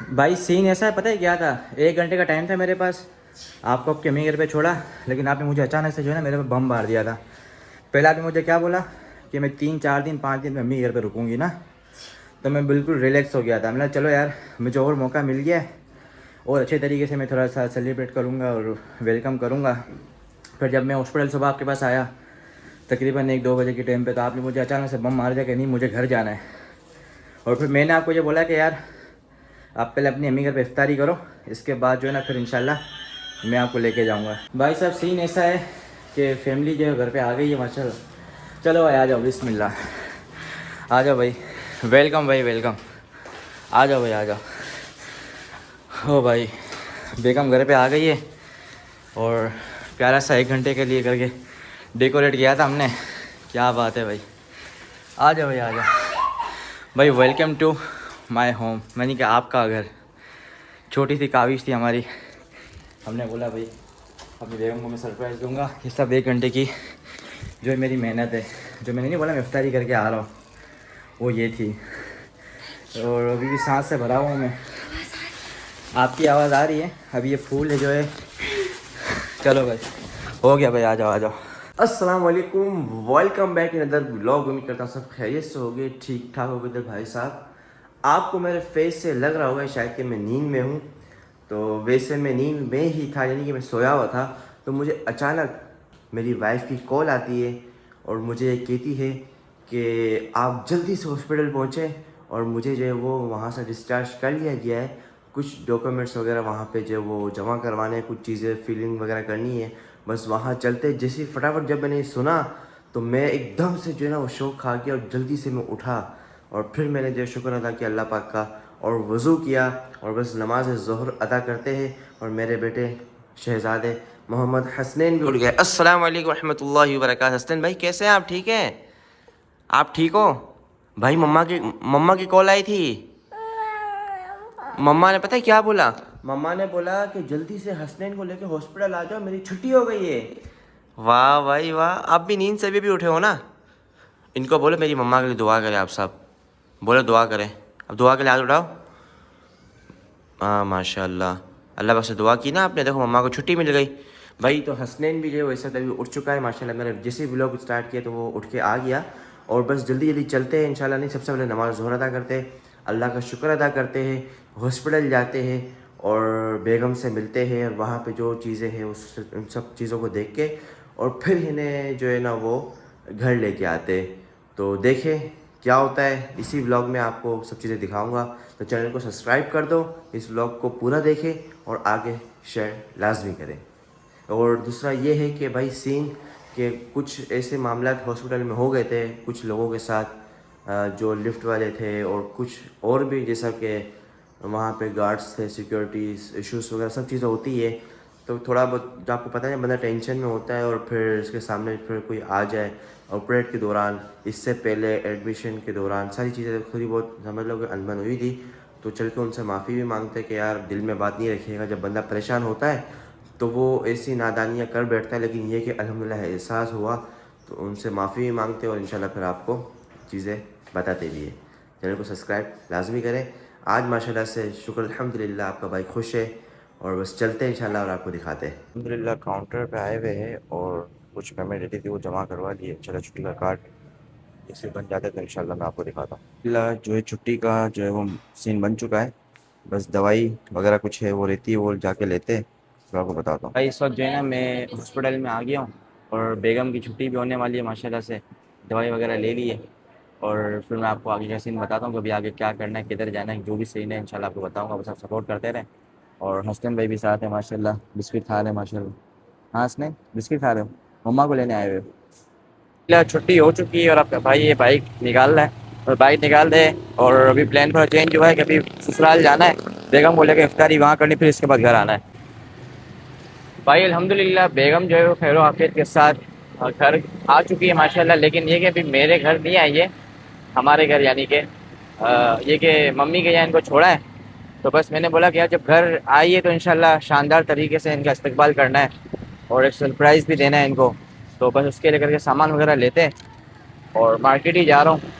भाई सीन ऐसा है, पता है क्या था? 1 घंटे का टाइम था मेरे पास। आपको आपके अम्मी घर पे छोड़ा, लेकिन आपने मुझे अचानक से जो है ना मेरे पे बम मार दिया था। पहले आपने मुझे क्या बोला कि मैं 3 4 दिन 5 दिन में अम्मी घर पे रुकूंगी ना, तो मैं बिल्कुल रिलैक्स हो गया था। मैंने चलो यार, मुझे और मौका मिल गया है और अच्छे तरीके से मैं थोड़ा सा सेलिब्रेट करूँगा और वेलकम करूँगा। फिर जब मैं हॉस्पिटल सुबह आपके पास आया तकरीबन 1 2 बजे के टाइम पे, तो आपने मुझे अचानक से बम मार दिया कि नहीं मुझे घर जाना है। और फिर मैंने आपको ये बोला कि यार आप पहले अपनी अम्मी घर पे इफ्तारी करो, इसके बाद जो है ना फिर इंशाल्लाह मैं आपको लेके जाऊंगा। भाई साहब सीन ऐसा है कि फैमिली जो है घर पे आ गई है माशाल्लाह। चलो भाई आ जाओ, बिस्मिल्लाह। आ जाओ भाई, वेलकम भाई वेलकम। आ जाओ भाई आ जाओ। हो भाई, बेगम घर पे आ गई है और प्यारा सा 1 घंटे के लिए करके डेकोरेट किया था हमने। क्या बात है भाई। आ जाओ भाई आ जाओ भाई, वेलकम टू माय होम, यानी कि आपका घर। छोटी सी काविश थी हमारी, हमने बोला भाई अपनी बेगम को मैं सरप्राइज़ दूंगा। ये सब 1 घंटे की जो है मेरी मेहनत है, जो मैंने नहीं बोला मैं इफ्तारी करके आ रहा हूँ, वो ये थी। और अभी भी सांस से भरा हुआ हूँ मैं। आपकी आवाज़ आ रही है। अभी ये फूल है जो है। चलो भाई, हो गया भाई, आ जाओ आ जाओ। अस्सलाम वालेकुम, welcome back in other vlog. उम्मीद करता हूँ सब खैरियत से होगे, ठीक ठाक होगे। तो भाई साहब आपको मेरे फेस से लग रहा होगा शायद कि मैं नींद में हूँ। तो वैसे मैं नींद में ही था, यानी कि मैं सोया हुआ था। तो मुझे अचानक मेरी वाइफ की कॉल आती है और मुझे ये कहती है कि आप जल्दी से हॉस्पिटल पहुँचें और मुझे जो है वो वहाँ से डिस्चार्ज कर लिया गया है। कुछ डॉक्यूमेंट्स वगैरह वहाँ पे जो वो जमा करवाने हैं, कुछ चीज़ें फिलिंग वगैरह करनी है। बस वहाँ चलते जैसे फटाफट जब मैंने सुना तो मैं एकदम से जो है ना वो शौक खा गया और जल्दी से मैं उठा। और फिर मैंने जो शुक्र अदा किया अल्लाह पाक का और वज़ू किया और बस नमाज ज़ोहर अदा करते हैं। और मेरे बेटे शहज़ादे मोहम्मद हसनैन भी उठ गए। अस्सलाम वालेकुम रहमतुल्लाहि व बरकातहू। हसनैन भाई कैसे हैं आप? ठीक हैं? आप ठीक हो भाई? मम्मा की कॉल आई थी। मम्मा ने पता है क्या बोला? मम्मा ने बोला कि जल्दी से हसनैन को लेके हॉस्पिटल आ जाओ, मेरी छुट्टी हो गई है। वाह भाई वाह, आप भी नींद से भी उठे हो ना। इनको बोलो मेरी मम्मा के लिए दुआ करें आप सब। बोलो दुआ करें। अब दुआ के लिए हाथ उठाओ। हाँ माशाल्लाह, अल्लाह पाक से दुआ की ना आपने, देखो मम्मा को छुट्टी मिल गई। भाई तो हसनैन भी जो है वैसा तभी उठ चुका है माशाल्लाह। मैंने जैसे ही व्लॉग स्टार्ट किया तो वो उठ के आ गया। और बस जल्दी जल्दी चलते हैं इंशाल्लाह। नहीं, सबसे पहले नमाज़ ज़ोहर अदा करते हैं, अल्लाह का शुक्र अदा करते हैं, हॉस्पिटल जाते हैं और बेगम से मिलते हैं। और वहाँ पे जो चीज़ें हैं उस उन सब चीज़ों को देख के और फिर इन्हें जो है ना वो घर लेके आते। तो देखें क्या होता है। इसी व्लॉग में आपको सब चीज़ें दिखाऊंगा। तो चैनल को सब्सक्राइब कर दो, इस व्लॉग को पूरा देखें और आगे शेयर लाजमी करें। और दूसरा ये है कि भाई सीन के कुछ ऐसे मामला हॉस्पिटल में हो गए थे कुछ लोगों के साथ, जो लिफ्ट वाले थे और कुछ और भी, जैसा कि वहाँ पे गार्ड्स थे, सिक्योरिटी इश्यूज़ वगैरह सब चीज़ें होती है। तो थोड़ा बहुत जो आपको पता है बंदा टेंशन में होता है और फिर इसके सामने फिर कोई आ जाए ऑपरेट के दौरान, इससे पहले एडमिशन के दौरान, सारी चीज़ें थोड़ी बहुत समझ लो कि अनबन हुई थी। तो चल के उनसे माफ़ी भी मांगते कि यार दिल में बात नहीं रखिएगा। जब बंदा परेशान होता है तो वो ऐसी नादानियाँ कर बैठता है, लेकिन ये कि अल्हम्दुलिल्लाह एहसास हुआ तो उनसे माफ़ी भी मांगते और इंशाल्लाह फिर आपको चीज़ें बताते भी है। चैनल को सब्सक्राइब लाजमी करें। आज माशाल्लाह से शुक्र अल्हम्दुलिल्लाह आपका भाई खुश है और बस चलते हैं इंशाल्लाह और आपको दिखाते हैं। अल्हम्दुलिल्लाह काउंटर पे आए हुए हैं और कुछ पेमेंट रेडी थी वो जमा करवा लिए। चलो छुट्टी का कार्ड जैसे बन जाता है तो इंशाल्लाह मैं आपको दिखाता हूँ। अल्हम्दुलिल्लाह जो है छुट्टी का जो है वो सीन बन चुका है। बस दवाई वगैरह कुछ है वो रहती है, वो जाके लेते हैं फिर आपको बताता हूँ। भाई इस वक्त जो है ना मैं हॉस्पिटल में आ गया हूँ और बेगम की छुट्टी भी होने वाली है माशाल्लाह से। दवाई वगैरह ले ली है और फिर मैं आपको आगे का सीन बताता हूँ कि अभी आगे क्या करना है, किधर जाना है, जो भी सीन है इंशाल्लाह आपको बताऊँगा। बस आप सपोर्ट करते रहें। और हसन भाई भी साथ है माशाल्लाह, बिस्किट खा रहे हैं माशाल्लाह। हाँ हसनैन बिस्किट खा रहे हो? मम्मा को लेने आए हुए हो? छुट्टी हो चुकी है और आपका भाई ये बाइक निकाल रहा है और बाइक निकाल दे। और अभी प्लान थोड़ा चेंज हुआ है कि अभी ससुराल जाना है, बेगम को लेकर इफ्तारी वहाँ करनी, फिर इसके बाद घर आना है। भाई अल्हम्दुलिल्लाह बेगम जो है वो खैर आफियत के साथ घर आ चुकी है माशाल्लाह। लेकिन ये कि अभी मेरे घर नहीं आई है, हमारे घर, यानी कि ये कि मम्मी के यहाँ इनको छोड़ा है। तो बस मैंने बोला कि यार जब घर आई है तो इंशाल्लाह शानदार तरीके से इनका इस्तकबाल करना है और एक सरप्राइज़ भी देना है इनको। तो बस उसके लेकर के सामान वगैरह लेते हैं और मार्केट ही जा रहा हूँ।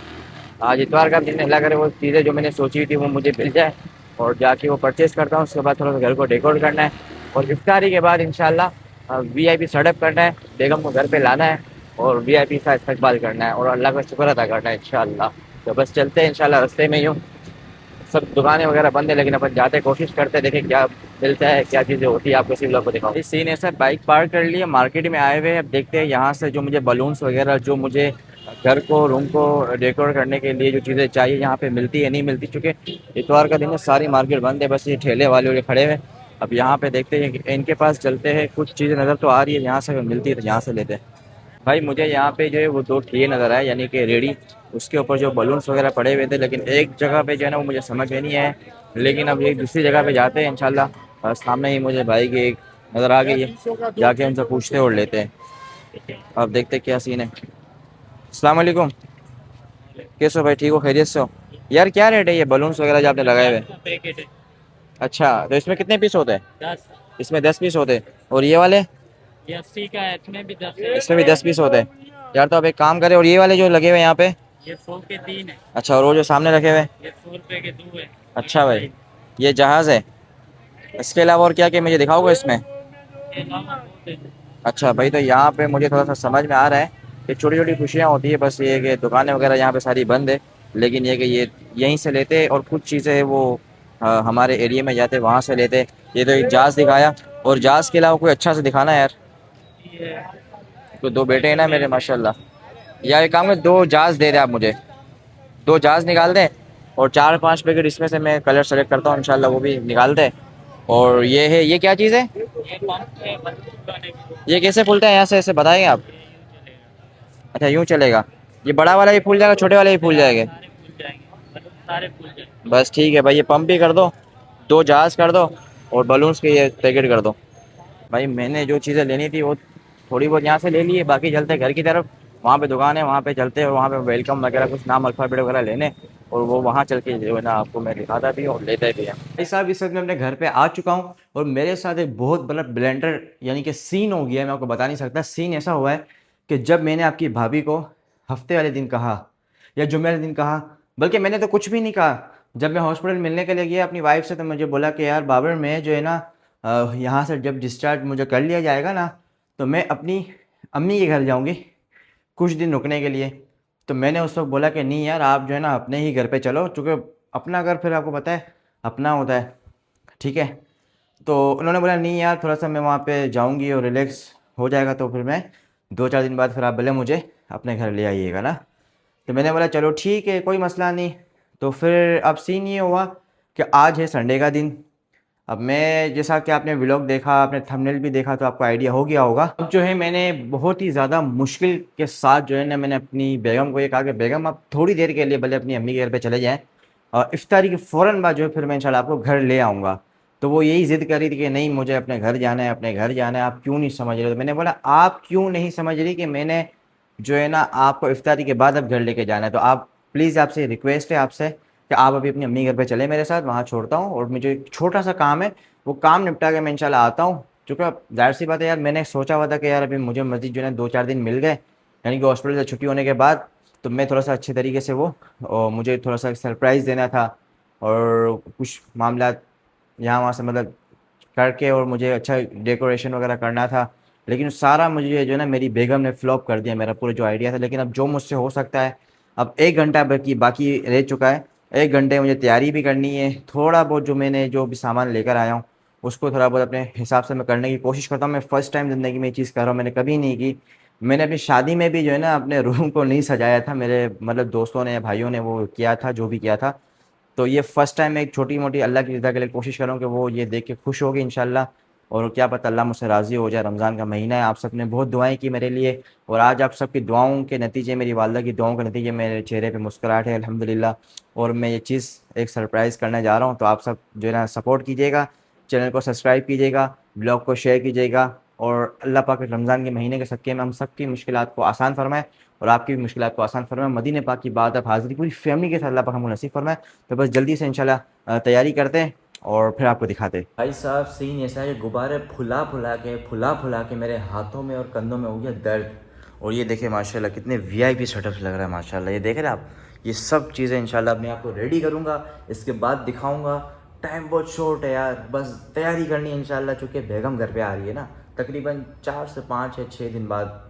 आज इतवार का दिन, अल्लाह करे वो चीज़ें जो मैंने सोची थी वो मुझे मिल जाए। और जाके वो परचेज़ करता हूँ। उसके बाद थोड़ा सा घर को डेकोर करना है और इफ्तारी के बाद इंशाल्लाह वीआईपी सेटअप करना है, बेगम को घर पे लाना है और वीआईपी का इस्तकबाल करना है और अल्लाह का शुक्र अदा करना है इंशाल्लाह। तो बस चलते हैं इंशाल्लाह, रास्ते में यूँ सब दुकानें वगैरह बंद है लेकिन अपन जाते कोशिश करते देखें क्या मिलता है, क्या चीज़ें होती है, आपको इसी ब्लॉग को दिखाओ। इस सीन ऐसा, बाइक पार्क कर लिए, मार्केट में आए हुए हैं। अब देखते हैं यहाँ से जो मुझे बलून्स वगैरह, जो मुझे घर को, रूम को डेकोर करने के लिए जो चीज़ें चाहिए यहाँ पे मिलती है नहीं मिलती, चूँकि इतवार का दिन है, सारी मार्केट बंद है, बस ये ठेले वाले खड़े हुए हैं। अब यहाँ पे देखते हैं कि इनके पास चलते हैं, कुछ चीज़ें नज़र तो आ रही है, यहाँ से मिलती है तो यहाँ से लेते हैं। भाई मुझे यहाँ पे जो है वो दो ठेले नज़र आए, यानी कि रेडी, उसके ऊपर जो बलून्स वगैरह पड़े हुए थे, लेकिन एक जगह पे जो है ना वो मुझे समझ में नहीं आया। लेकिन अब एक दूसरी जगह पे जाते हैं इंशाल्लाह। सामने ही मुझे भाई की एक नज़र आ गई है, जाके उनसे पूछते और लेते हैं। अब देखते हैं क्या सीन है। अस्सलाम वालेकुम, कैसे हो भाई, ठीक हो, खैरियत से हो? यार क्या रेट है ये बलून्स वगैरह जो आपने लगाए हुए हैं? पैकेट है अच्छा, तो इसमें कितने पीस होते हैं? 10। इसमें 10 पीस होते हैं, और ये वाले? ये 80 का है, इसमें भी 10 है। इसमें भी 10 पीस होते हैं। यार तो आप एक काम करें, और ये वाले जो लगे हुए हैं यहाँ पे? ये 100 के 3 है। अच्छा, और वो जो सामने रखे हुए हैं? ये 100 रुपए के 2 है। अच्छा भाई, ये जहाज़ है। इसके अलावा और क्या क्या मुझे दिखाओगे इसमें? ये अलावा बहुत है। अच्छा भाई, तो यहाँ पे मुझे थोड़ा सा समझ में आ रहा है कि छोटी छोटी खुशियाँ होती है, बस ये है कि दुकानें वगैरह यहाँ पे सारी बंद है, लेकिन ये कि ये यहीं से लेते और कुछ चीज़ें वो हमारे एरिया में जाते वहाँ से लेते। ये तो एक जहाज़ दिखाया, और जहाज़ के अलावा कोई अच्छा से दिखाना यार। ये तो दो बेटे हैं ना मेरे माशाल्लाह। यार एक काम कर, दो जहाज़ दे दे आप मुझे, दो जहाज़ निकाल दें, और 4-5 पैकेट इसमें से मैं कलर सेलेक्ट करता हूँ इंशाल्लाह, वो भी निकाल दे। और ये है, ये क्या चीज़ है? ये पंप है बंदूक लगाने के लिए। ये कैसे खुलता है यहाँ से, ऐसे बताएंगे आप? ये यूँ चलेगा। अच्छा यूँ चलेगा। ये बड़ा वाला भी फूल जाएगा, छोटे वाले भी फूल जाएंगे? सारे फूल जाएंगे, बलून सारे फूल जाएंगे। बस ठीक है भाई, ये पंप भी कर दो, दो जहाज़ कर दो, और बलून्स के ये पैकेट कर दो। भाई मैंने जो चीज़ें लेनी थी वो थोड़ी बहुत यहाँ से ले ली है, बाकी चलते हैं घर की तरफ। वहाँ पे दुकान है, वहाँ पे चलते हैं, और वहाँ पे वेलकम वगैरह कुछ नाम अल्फ़ाबेट वगैरह लेने, और वो वहाँ चल के जो है ना आपको मैं दिखाता भी हूँ और लेता भी है। भाई साहब, इस वक्त मैं अपने घर पे आ चुका हूँ, और मेरे साथ एक बहुत बड़ा ब्लेंडर यानी कि सीन हो गया है, मैं आपको बता नहीं सकता। सीन ऐसा हुआ है कि जब मैंने आपकी भाभी को हफ्ते वाले दिन कहा, या जुम्मे वाले दिन कहा, बल्कि मैंने तो कुछ भी नहीं कहा, जब मैं हॉस्पिटल मिलने के लिए गया अपनी वाइफ से, तो मुझे बोला कि यार बाबर, मैं जो है ना यहाँ से जब डिस्चार्ज मुझे कर लिया जाएगा ना, तो मैं अपनी अम्मी के घर जाऊँगी कुछ दिन रुकने के लिए। तो मैंने उस वक्त बोला कि नहीं यार, आप जो है ना अपने ही घर पे चलो, चूँकि अपना घर फिर आपको पता है अपना होता है, ठीक है। तो उन्होंने बोला नहीं यार, थोड़ा सा मैं वहाँ पे जाऊँगी और रिलैक्स हो जाएगा, तो फिर मैं 2-4 दिन बाद फिर आप भले मुझे अपने घर ले आइएगा ना। तो मैंने बोला चलो ठीक है, कोई मसला नहीं। तो फिर अब सीन ये हुआ कि आज है संडे का दिन। अब मैं, जैसा कि आपने व्लॉग देखा, आपने थंबनेल भी देखा, तो आपको आइडिया हो गया होगा। अब जो है मैंने बहुत ही ज़्यादा मुश्किल के साथ जो है ना, मैंने अपनी बेगम को ये कहा कि बेगम आप थोड़ी देर के लिए भले अपनी अम्मी के घर पे चले जाएं, और इफ्तारी के फ़ौरन बाद जो है फिर मैं इंशाल्लाह आपको घर ले आऊँगा। तो वो यही ज़िद कर रही थी कि नहीं मुझे अपने घर जाना है, अपने घर जाना है, आप क्यों नहीं समझ रहे? तो मैंने बोला आप क्यों नहीं समझ रही कि मैंने जो है ना आपको इफ्तारी के बाद अब घर लेके जाना है, तो आप प्लीज़, आपसे रिक्वेस्ट है आपसे कि आप अभी अपनी अम्मी घर पे चले मेरे साथ, वहाँ छोड़ता हूँ, और मुझे एक छोटा सा काम है, वो काम निपटा के मैं इंशाल्लाह आता हूँ। चूँकि ज़ाहिर सी बात है यार, मैंने सोचा हुआ था कि यार अभी मुझे मस्जिद जो है 2-4 दिन मिल गए, यानी कि हॉस्पिटल से छुट्टी होने के बाद, तो मैं थोड़ा सा अच्छे तरीके से वो, और मुझे थोड़ा सा सरप्राइज़ देना था, और कुछ मामला यहाँ वहाँ से मतलब करके, और मुझे अच्छा डेकोरेशन वगैरह करना था। लेकिन सारा मुझे जो है ना मेरी बेगम ने फ्लॉप कर दिया, मेरा पूरा जो आइडिया था। लेकिन अब जो मुझसे हो सकता है, अब 1 घंटा बाकी बाकी रह चुका है, 1 घंटे मुझे तैयारी भी करनी है, थोड़ा बहुत जो मैंने जो भी सामान लेकर आया हूँ उसको थोड़ा बहुत अपने हिसाब से मैं करने की कोशिश करता हूँ। मैं फ़र्स्ट टाइम ज़िंदगी में ये चीज़ कर रहा हूँ, मैंने कभी नहीं की। मैंने अपनी शादी में भी जो है ना अपने रूम को नहीं सजाया था, मेरे मतलब दोस्तों ने, भाइयों ने वो किया था जो भी किया था। तो ये फ़र्स्ट टाइम मैं एक छोटी-मोटी अल्लाह की रज़ा के लिए कोशिश कर रहा हूँ कि वो ये देख के खुश होगी इंशाल्लाह, और क्या पता अल्लाह मुझसे राज़ी हो जाए। रमज़ान का महीना है, आप सब ने बहुत दुआएँ की मेरे लिए, और आज आप सबकी दुआओं के नतीजे, मेरी वालिदा की दुआओं के नतीजे मेरे चेहरे पे मुस्कुराहट है अल्हम्दुलिल्लाह। और मैं ये चीज़ एक सरप्राइज़ करने जा रहा हूँ, तो आप सब जो है ना सपोर्ट कीजिएगा, चैनल को सब्सक्राइब कीजिएगा, ब्लॉग को शेयर कीजिएगा, और अल्लाह पाक रमज़ान के महीने के सदक़े में हम सबकी मुश्किलात को आसान फ़रमाए, और आपकी भी मुश्किलात को आसान फ़रमाए। मदीने पाक की बात अब हाज़िरी पूरी फ़ैमिली के साथ अल्लाह पाक हमको नसीब फ़रमाए। तो बस जल्दी से इंशाल्लाह तैयारी करते हैं और फिर आपको दिखाते हैं। भाई साहब, सीन ऐसा है कि गुब्बारे फुला के मेरे हाथों में और कंधों में हो गया दर्द। और ये देखिए माशाल्लाह कितने वीआईपी सेटअप लग रहा है माशाल्लाह, ये देख रहे हैं आप। ये सब चीज़ें इंशाल्लाह अपने आप को रेडी करूँगा, इसके बाद दिखाऊँगा। टाइम बहुत शॉर्ट है यार, बस तैयारी करनी है इंशाल्लाह, चूँकि बेगम घर पे आ रही है ना तकरीबन 4 से 5 या 6 दिन बाद।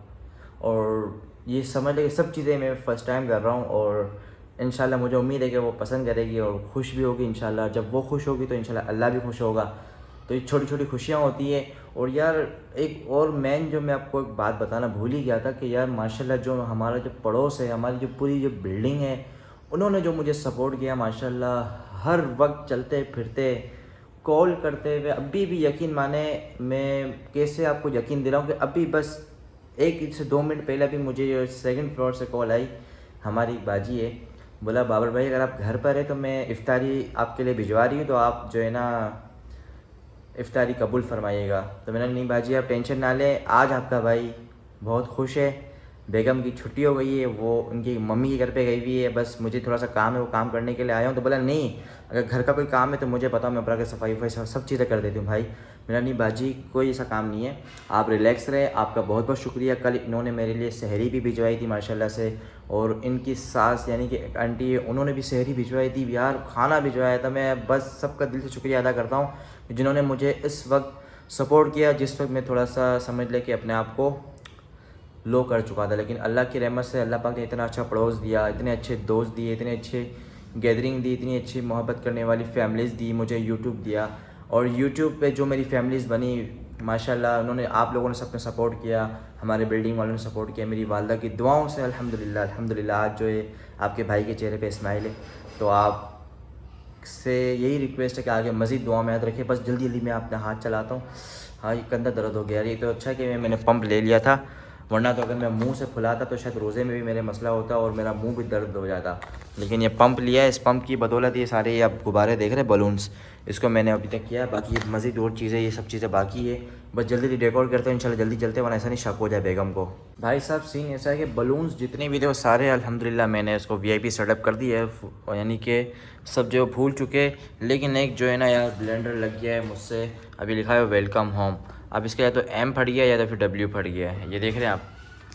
और ये समझ लें कि सब चीज़ें मैं फ़र्स्ट टाइम कर रहा हूँ, और इंशाल्लाह मुझे उम्मीद है कि वो पसंद करेगी और खुश भी होगी इंशाल्लाह। जब वो खुश होगी तो इंशाल्लाह अल्लाह भी खुश होगा। तो ये छोटी छोटी खुशियाँ होती है। और यार एक और मेन जो मैं आपको एक बात बताना भूल ही गया था कि यार माशाल्लाह जो हमारा जो पड़ोस है, हमारी जो पूरी जो बिल्डिंग है, उन्होंने जो मुझे सपोर्ट किया माशाल्लाह, हर वक्त चलते फिरते कॉल करते हुए, अभी भी यकीन माने, मैं कैसे आपको यकीन दे रहा हूँ कि अभी बस 1 से 2 मिनट पहले भी मुझे 2nd फ्लोर से कॉल आई। हमारी एक बाजी है, बोला बाबर भाई अगर आप घर पर है तो मैं इफ्तारी आपके लिए भिजवा रही हूँ, तो आप जो है ना इफ्तारी कबूल फरमाइएगा। तो मैंने नहीं बाजी आप टेंशन ना लें, आज आपका भाई बहुत खुश है। बेगम की छुट्टी हो गई है, वो उनकी मम्मी के घर पे गई हुई है, बस मुझे थोड़ा सा काम है, वो काम करने के लिए आया हूँ। तो बोला नहीं, अगर घर का कोई काम है तो मुझे बताओ, मैं अपना के सफाई वफाई सब चीज़ें कर देती हूँ भाई। मेरा नहीं बाजी कोई ऐसा काम नहीं है, आप रिलैक्स रहे। आपका बहुत बहुत शुक्रिया। कल इन्होंने मेरे लिए सहरी भी भिजवाई थी माशाल्लाह से, और इनकी सास यानी कि एक आंटी है, उन्होंने भी सहरी भिजवाई थी यार, खाना भिजवाया था। मैं बस सबका दिल से शुक्रिया अदा करता हूँ जिन्होंने मुझे इस वक्त सपोर्ट किया, जिस वक्त मैं थोड़ा सा समझ ले कि अपने आप को लो कर चुका था। लेकिन अल्लाह की रहमत से अल्लाह पाक ने इतना अच्छा पड़ोस दिया, इतने अच्छे दोस्त दिए, इतने अच्छे गैदरिंग दी, इतनी अच्छी मोहब्बत करने वाली फैमिलीज़ दी, मुझे यूट्यूब दिया। और यूट्यूब पे जो मेरी फैमिलीज़ बनी माशाल्लाह, उन्होंने, आप लोगों ने सबने सपोर्ट किया, हमारे बिल्डिंग वालों ने सपोर्ट किया, मेरी वालदा की दुआओं से अल्हम्दुलिल्लाह अल्हम्दुलिल्लाह आज जो है आपके भाई के चेहरे पे स्माइल है। तो आप से यही रिक्वेस्ट है कि आगे मज़ीद दुआ में याद रखें। बस जल्दी जल्दी मैं अपना हाथ चलाता हूँ। हाँ, ये कंधा दर्द हो गया। ये तो अच्छा कि मैंने पंप ले लिया था, वरना तो अगर मैं मुंह से फुलाता तो शायद रोज़े में भी मेरे मसला होता और मेरा मुंह भी दर्द हो जाता। लेकिन ये पंप लिया है, इस पंप की बदौलत ये सारे ये आप गुब्बारे देख रहे हैं, बलून्स, इसको मैंने अभी तक किया है। बाकी ये मज़ीद और चीज़ें, ये सब चीज़ें बाकी है। बस जल्दी जल्दी डेकोर करते हैं इंशाल्लाह, जल्दी चलते, वरना ऐसा नहीं शक हो जाए बेगम को। भाई साहब सीन ऐसा है कि बलून्स जितने भी थे वो सारे अल्हम्दुलिल्लाह मैंने इसको VIP सेटअप कर दिया है, यानी कि सब जो भूल चुके। लेकिन एक जो है ना यार ब्लेंडर लग गया है मुझसे, अभी लिखा है वेलकम होम। अब इसका या तो M फट गया या तो फिर W फट गया है, ये देख रहे हैं आप।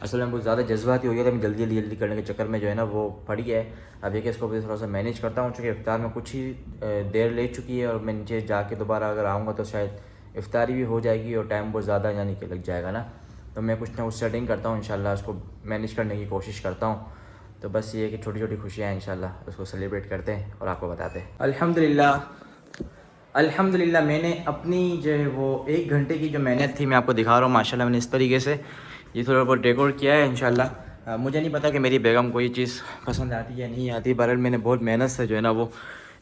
असल में बहुत ज़्यादा जज्बाती हो गया था, मैं जल्दी जल्दी जल्दी करने के चक्कर में जो है ना वो फट गया है। अब ये कि इसको भी थोड़ा सा मैनेज करता हूँ, चूँकि इफ्तार में कुछ ही देर ले चुकी है, और मैं नीचे जाके दोबारा अगर आऊँगा तो शायद इफ्तारी भी हो जाएगी और टाइम बहुत ज़्यादा यानी कि लग जाएगा ना। तो मैं कुछ ना कुछ सेटिंग करता हूँ इंशाल्लाह, उसको मैनेज करने की कोशिश करता हूँ। तो बस ये कि छोटी छोटी खुशियाँ हैं इंशाल्लाह, उसको सेलिब्रेट करते हैं और आपको बताते हैं। अल्हम्दुलिल्लाह मैंने अपनी जो है वो 1 घंटे की जो मेहनत थी मैं आपको दिखा रहा हूँ। माशाल्लाह मैंने इस तरीके से ये थोड़ा बहुत डेकोर किया है इंशाल्लाह। मुझे नहीं पता कि मेरी बेगम को ये चीज़ पसंद आती है या नहीं आती, बहरहाल मैंने बहुत मेहनत से जो है ना वो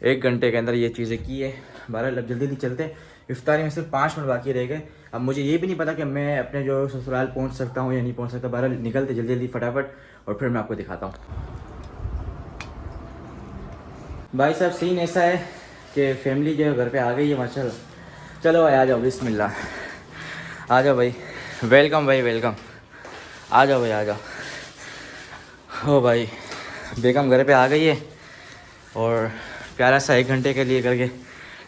1 घंटे के अंदर ये चीज़ें की है। बहरहाल अब जल्दी जल्दी चलते हैं, इफ्तारी में सिर्फ 5 मिनट बाकी रह गए। अब मुझे ये भी नहीं पता कि मैं अपने जो ससुराल पहुँच सकता हूँ या नहीं पहुँच सकता। बहरहाल निकलते जल्दी जल्दी फटाफट, और फिर मैं आपको दिखाता हूँ। भाई साहब सीन ऐसा है कि फैमिली जो है घर पे आ गई है माशाल्लाह। चलो भाई आ जाओ, बिस्मिल्लाह, आ जाओ भाई, वेलकम भाई वेलकम, आ जाओ भाई आ जाओ। हो भाई बेगम घर पे आ गई है, और प्यारा सा 1 घंटे के लिए करके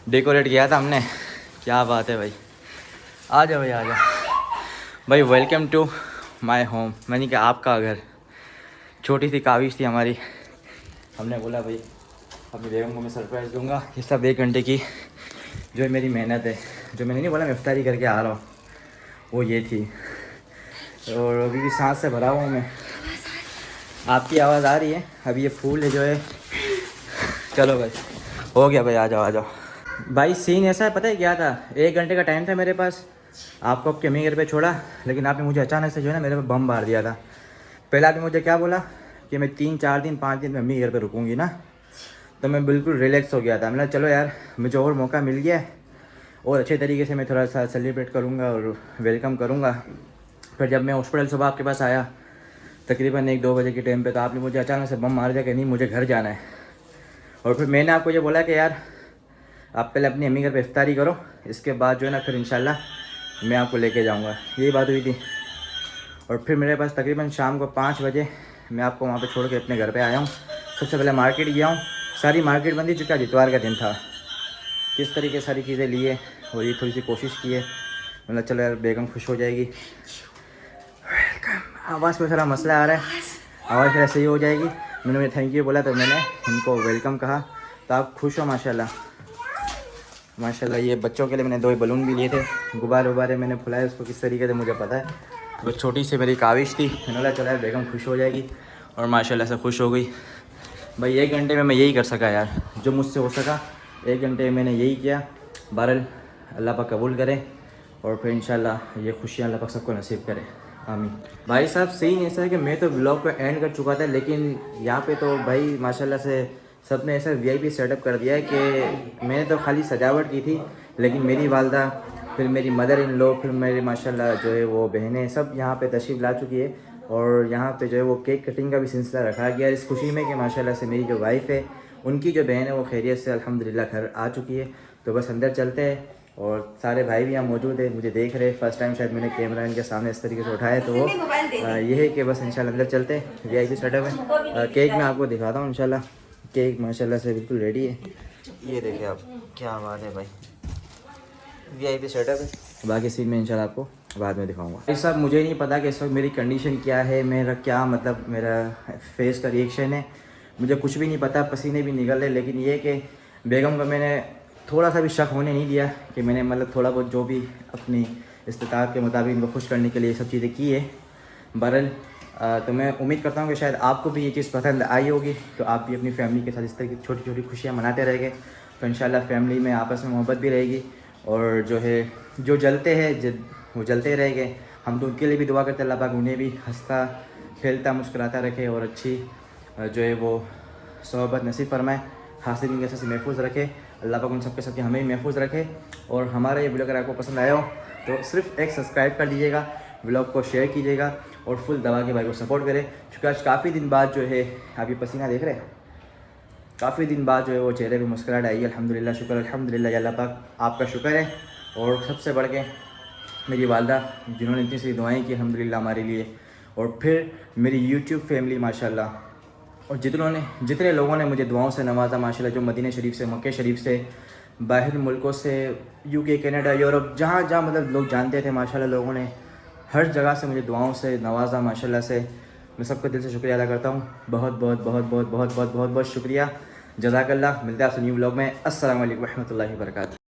डेकोरेट किया था हमने। क्या बात है भाई, आ जाओ भाई आ जाओ भाई, वेलकम टू माय होम, यानी कि आपका घर। छोटी सी काविश थी हमारी, हमने बोला भाई अपनी बेगम को मैं सरप्राइज़ दूंगा। ये सब 1 घंटे की जो है मेरी मेहनत है, जो मैंने नहीं बोला मैं इफ्तारी करके आ रहा हूँ, वो ये थी। और अभी भी सांस से भरा हुआ हूँ मैं, आपकी आवाज़ आ रही है। अभी ये फूल है जो है, चलो भाई हो गया भाई, आ जाओ आ जाओ भाई। सीन ऐसा है, पता है क्या था, 1 घंटे का टाइम था मेरे पास, आपको आपके अम्मी घर पे छोड़ा, लेकिन आपने मुझे अचानक से जो है ना मेरे पे बम मार दिया था। पहले आपने मुझे क्या बोला कि मैं 3-4 दिन 5 दिन में अम्मी घर पे रुकूंगी ना, तो मैं बिल्कुल रिलैक्स हो गया था। मैंने चलो यार मुझे और मौका मिल गया है, और अच्छे तरीके से मैं थोड़ा सा सेलिब्रेट करूँगा और वेलकम करूँगा। फिर जब मैं हॉस्पिटल सुबह आपके पास आया तकरीबन 1-2 बजे के टाइम पे, तो आपने मुझे अचानक से बम मार दिया कि नहीं मुझे घर जाना है। और फिर मैंने आपको ये बोला कि यार आप पहले अपनी अम्मी घर पे इफ्तारी करो, इसके बाद जो है ना फिर इंशाल्लाह मैं आपको लेके जाऊँगा, यही बात हुई थी। और फिर मेरे पास तकरीबन शाम को 5 बजे मैं आपको वहाँ पे छोड़ के अपने घर पे आया हूँ। सबसे पहले मार्केट गया हूँ, सारी मार्केट बंद ही, चुका इतवार का दिन था। किस तरीके सारी चीज़ें लिए और ये थोड़ी सी कोशिश की है, मतलब चलो यार बेगम खुश हो जाएगी। आवाज़ पे थोड़ा मसला आ रहा है, आवाज़ थोड़ा सही हो जाएगी। मैंने थैंक यू बोला तो मैंने इनको वेलकम कहा, तो आप खुश हो माशाल्लाह। माशाल्लाह ये बच्चों के लिए मैंने 2 बलून भी लिए थे, गुब्बारे मैंने फुलाए उसको किस तरीके से मुझे पता है। वो छोटी सी मेरी काविश थी, मैंने बोला चला बेगम खुश हो जाएगी और माशाल्लाह से खुश हो गई। भाई 1 घंटे में मैं यही कर सका यार, जो मुझसे हो सका 1 घंटे में मैंने यही किया। बहरहाल अल्लाह पाक कबूल करे और फिर इंशाल्लाह ये खुशियाँ अल्लाह पाक सबको नसीब करे, आमीन। भाई साहब सीन ऐसा है कि मैं तो व्लॉग को एंड कर चुका था, लेकिन यहाँ पे तो भाई माशाल्लाह से सब ने ऐसा वीआईपी सेटअप कर दिया है कि मैंने तो खाली सजावट की थी, लेकिन मेरी वालदा, फिर मेरी मदर इन लॉ, फिर मेरी माशाल्लाह जो है वो बहनें सब यहाँ पे तशरीफ़ ला चुकी है। और यहाँ पे जो है वो केक कटिंग का भी सिलसिला रखा गया है इस खुशी में कि माशाल्लाह से मेरी जो वाइफ़ है उनकी जो बहन है वो खैरियत से अल्हम्दुलिल्लाह घर आ चुकी है। तो बस अंदर चलते हैं और सारे भाई भी यहाँ मौजूद है, मुझे देख रहे हैं। फ़र्स्ट टाइम शायद मैंने कैमरा इनके सामने इस तरीके से उठाया, तो वो ये है कि बस इंशाल्लाह अंदर चलते हैं। वीआईपी सेटअप है। केक मैं आपको दिखाता हूँ इंशाल्लाह। केक माशाल्लाह से बिल्कुल रेडी है, ये देखिए आप, क्या बात है भाई, वीआईपी सेटअप है। बाकी सीन में इंशाल्लाह आपको बाद में दिखाऊंगा। इस सब मुझे नहीं पता कि इस वक्त मेरी कंडीशन क्या है, मेरा क्या मतलब मेरा फेस का रिएक्शन है, मुझे कुछ भी नहीं पता, पसीने भी निकल रहे। लेकिन ये कि बेगम को मैंने थोड़ा सा भी शक होने नहीं दिया कि मैंने मतलब थोड़ा बहुत जो भी अपनी इस्तिताअत के मुताबिक इनको खुश करने के लिए ये सब चीज़ें की है। बहरहाल तो मैं उम्मीद करता हूँ कि शायद आपको भी ये चीज़ पसंद आई होगी, तो आप भी अपनी फैमिली के साथ इस तरह की छोटी छोटी खुशियाँ मनाते रहेंगे, तो इंशाल्लाह फैमिली में आपस में मोहब्बत भी रहेगी। और जो है जो जलते हैं वो जलते रहेंगे। हम तो उनके लिए भी दुआ करते हैं, अल्लाह पाक उन्हें भी हंसता खेलता मुस्कुराता रखे और अच्छी जो है वो सोहबत नसीब फरमाए, हासिल के से महफूज रखे। अल्लाह पाक उन सबके सबके हमें भी महफूज रखे। और हमारा ये वीडियो अगर आपको पसंद आया हो तो सिर्फ एक सब्सक्राइब कर दीजिएगा, व्लॉग को शेयर कीजिएगा और फुल दबा के भाई को सपोर्ट करें। क्योंकि आज काफ़ी दिन बाद जो है, आप ये पसीना देख रहे हैं, काफ़ी दिन बाद जो है वो चेहरे पे मुस्कुराहट आई है। अल्हम्दुलिल्लाह, शुक्र अल्हम्दुलिल्लाह, अल्लाह पाक आपका शुक्र है। और सबसे बढ़ के मेरी वालदा जिन्होंने इतनी सारी दुआएं की अल्हम्दुलिल्लाह हमारे लिए, और फिर मेरी यूट्यूब फैमिली माशाल्लाह, और जितने लोगों ने मुझे दुआओं से नवाजा माशाल्लाह, जो मदीना शरीफ से, मक्के शरीफ से, बाहर मुल्कों से, यूके, कनाडा, यूरोप, जहाँ जहाँ मतलब लोग जानते थे माशाल्लाह, लोगों ने हर जगह से मुझे दुआओं से नवाजा माशाल्लाह से। मैं सबका दिल से शुक्रिया अदा करता हूँ। बहुत बहुत बहुत बहुत बहुत बहुत बहुत बहुत शुक्रिया। जज़ाकल्लाह। मिलते हैं आपसे न्यू व्लॉग में। अस्सलाम वालेकुम रहमतुल्लाहि व बरकातहू।